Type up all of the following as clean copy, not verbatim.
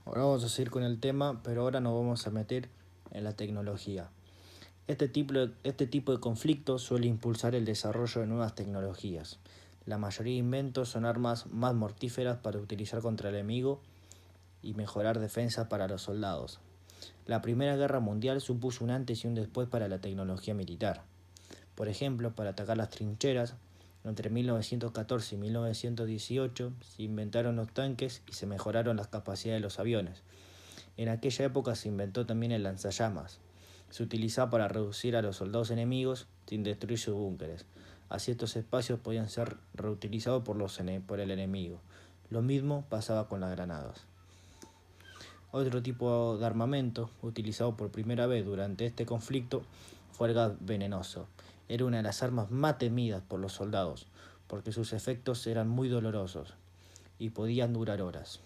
Ahora vamos a seguir con el tema, pero ahora nos vamos a meter en la tecnología. Este tipo de conflictos suele impulsar el desarrollo de nuevas tecnologías. La mayoría de inventos son armas más mortíferas para utilizar contra el enemigo y mejorar defensa para los soldados. La Primera Guerra Mundial supuso un antes y un después para la tecnología militar. Por ejemplo, para atacar las trincheras, entre 1914 y 1918 se inventaron los tanques y se mejoraron las capacidades de los aviones. En aquella época se inventó también el lanzallamas. Se utilizaba para reducir a los soldados enemigos sin destruir sus búnkeres. Así estos espacios podían ser reutilizados por el enemigo. Lo mismo pasaba con las granadas. Otro tipo de armamento utilizado por primera vez durante este conflicto fue el gas venenoso. Era una de las armas más temidas por los soldados, porque sus efectos eran muy dolorosos y podían durar horas.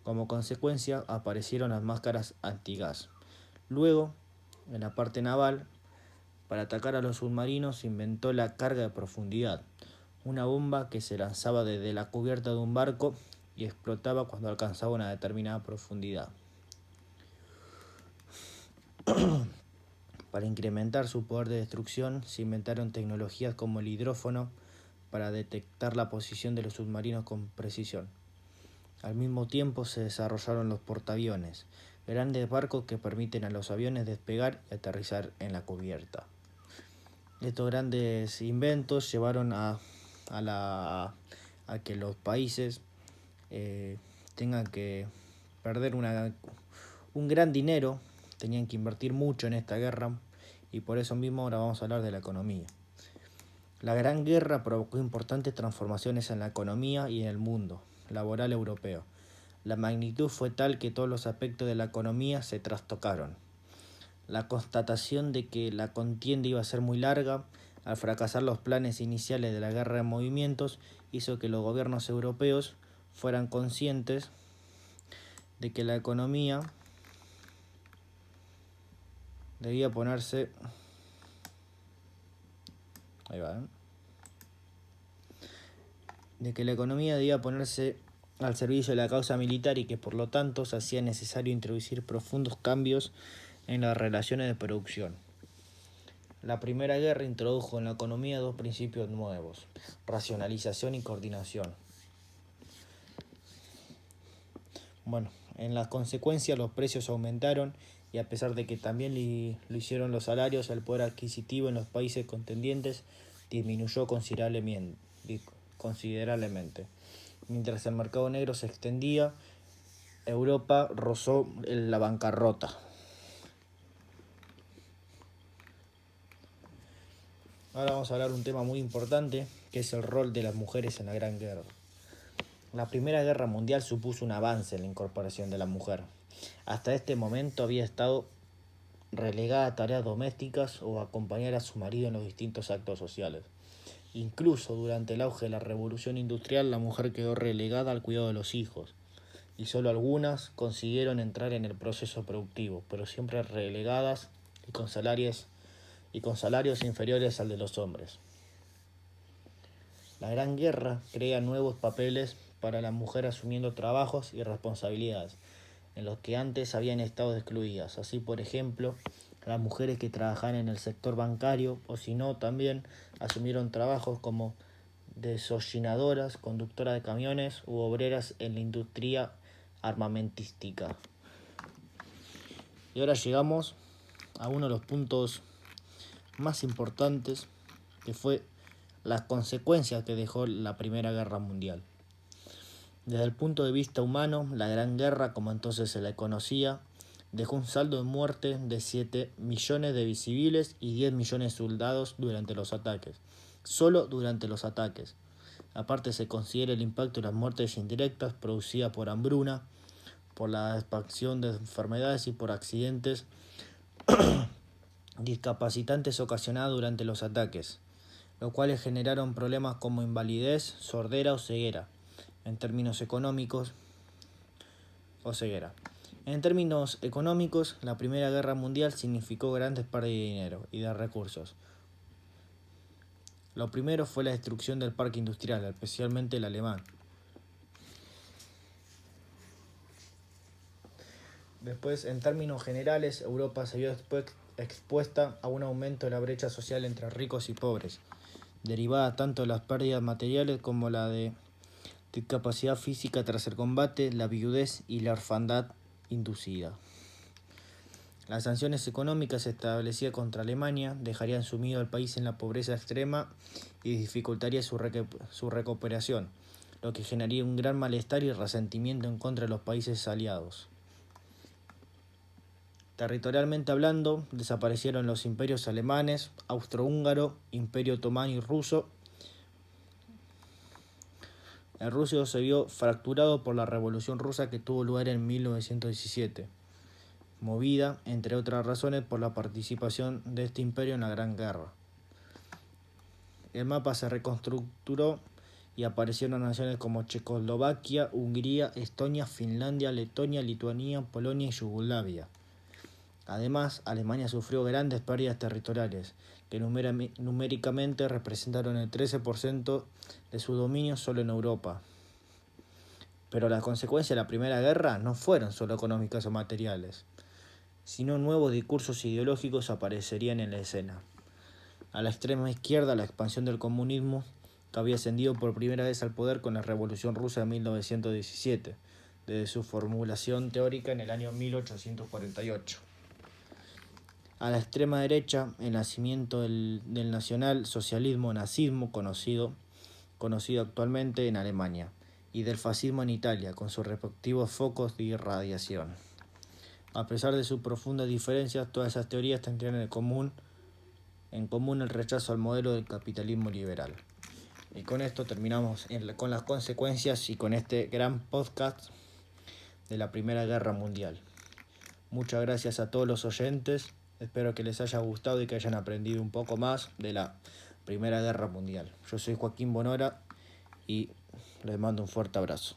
Como consecuencia aparecieron las máscaras antigas. Luego, en la parte naval, para atacar a los submarinos se inventó la carga de profundidad, una bomba que se lanzaba desde la cubierta de un barco y explotaba cuando alcanzaba una determinada profundidad. Para incrementar su poder de destrucción se inventaron tecnologías como el hidrófono para detectar la posición de los submarinos con precisión. Al mismo tiempo se desarrollaron los portaaviones, grandes barcos que permiten a los aviones despegar y aterrizar en la cubierta. Estos grandes inventos llevaron a que los países tengan que perder un gran dinero, tenían que invertir mucho en esta guerra y por eso mismo ahora vamos a hablar de la economía. La Gran Guerra provocó importantes transformaciones en la economía y en el mundo laboral europeo. La magnitud fue tal que todos los aspectos de la economía se trastocaron. La constatación de que la contienda iba a ser muy larga, al fracasar los planes iniciales de la guerra de movimientos, hizo que los gobiernos europeos fueran conscientes de que la economía debía ponerse al servicio de la causa militar y que por lo tanto se hacía necesario introducir profundos cambios en las relaciones de producción. La Primera Guerra introdujo en la economía dos principios nuevos: racionalización y coordinación. En las consecuencias los precios aumentaron y a pesar de que también lo hicieron los salarios, el poder adquisitivo en los países contendientes disminuyó considerablemente. Mientras el mercado negro se extendía, Europa rozó la bancarrota. Ahora vamos a hablar de un tema muy importante, que es el rol de las mujeres en la Gran Guerra. La Primera Guerra Mundial supuso un avance en la incorporación de la mujer. Hasta este momento había estado relegada a tareas domésticas o a acompañar a su marido en los distintos actos sociales. Incluso durante el auge de la Revolución Industrial, la mujer quedó relegada al cuidado de los hijos, y solo algunas consiguieron entrar en el proceso productivo, pero siempre relegadas y con salarios inferiores al de los hombres. La Gran Guerra crea nuevos papeles para la mujer asumiendo trabajos y responsabilidades en los que antes habían estado excluidas. Así, por ejemplo, las mujeres que trabajaban en el sector bancario o si no, también asumieron trabajos como desollinadoras, conductoras de camiones u obreras en la industria armamentística. Y ahora llegamos a uno de los puntos más importantes, que fue las consecuencias que dejó la Primera Guerra Mundial. Desde el punto de vista humano, la Gran Guerra, como entonces se la conocía, dejó un saldo de muerte de 7 millones de civiles y 10 millones de soldados durante los ataques. Solo durante los ataques. Aparte se considera el impacto de las muertes indirectas producidas por hambruna, por la expansión de enfermedades y por accidentes discapacitantes ocasionados durante los ataques, los cuales generaron problemas como invalidez, sordera o ceguera. En términos económicos, la Primera Guerra Mundial significó grandes pérdidas de dinero y de recursos. Lo primero fue la destrucción del parque industrial, especialmente el alemán. Después, en términos generales, Europa se vio expuesta a un aumento de la brecha social entre ricos y pobres, derivada tanto de las pérdidas materiales como la de discapacidad física tras el combate, la viudez y la orfandad inducida. Las sanciones económicas establecidas contra Alemania dejarían sumido al país en la pobreza extrema y dificultaría su recuperación, lo que generaría un gran malestar y resentimiento en contra de los países aliados. Territorialmente hablando, desaparecieron los imperios alemanes, austrohúngaro, imperio otomano y ruso. El ruso se vio fracturado por la Revolución Rusa que tuvo lugar en 1917, movida, entre otras razones, por la participación de este imperio en la Gran Guerra. El mapa se reconstructuró y aparecieron naciones como Checoslovaquia, Hungría, Estonia, Finlandia, Letonia, Lituania, Polonia y Yugoslavia. Además, Alemania sufrió grandes pérdidas territoriales, que numéricamente representaron el 13% de su dominio solo en Europa. Pero las consecuencias de la Primera Guerra no fueron solo económicas o materiales, sino nuevos discursos ideológicos aparecerían en la escena. A la extrema izquierda, la expansión del comunismo, que había ascendido por primera vez al poder con la Revolución Rusa de 1917, desde su formulación teórica en el año 1848. A la extrema derecha, el nacimiento del nacional-socialismo nazismo conocido actualmente en Alemania, y del fascismo en Italia, con sus respectivos focos de irradiación. A pesar de sus profundas diferencias, todas esas teorías tendrían en común el rechazo al modelo del capitalismo liberal. Y con esto terminamos con las consecuencias y con este gran podcast de la Primera Guerra Mundial. Muchas gracias a todos los oyentes. Espero que les haya gustado y que hayan aprendido un poco más de la Primera Guerra Mundial. Yo soy Joaquín Bonora y les mando un fuerte abrazo.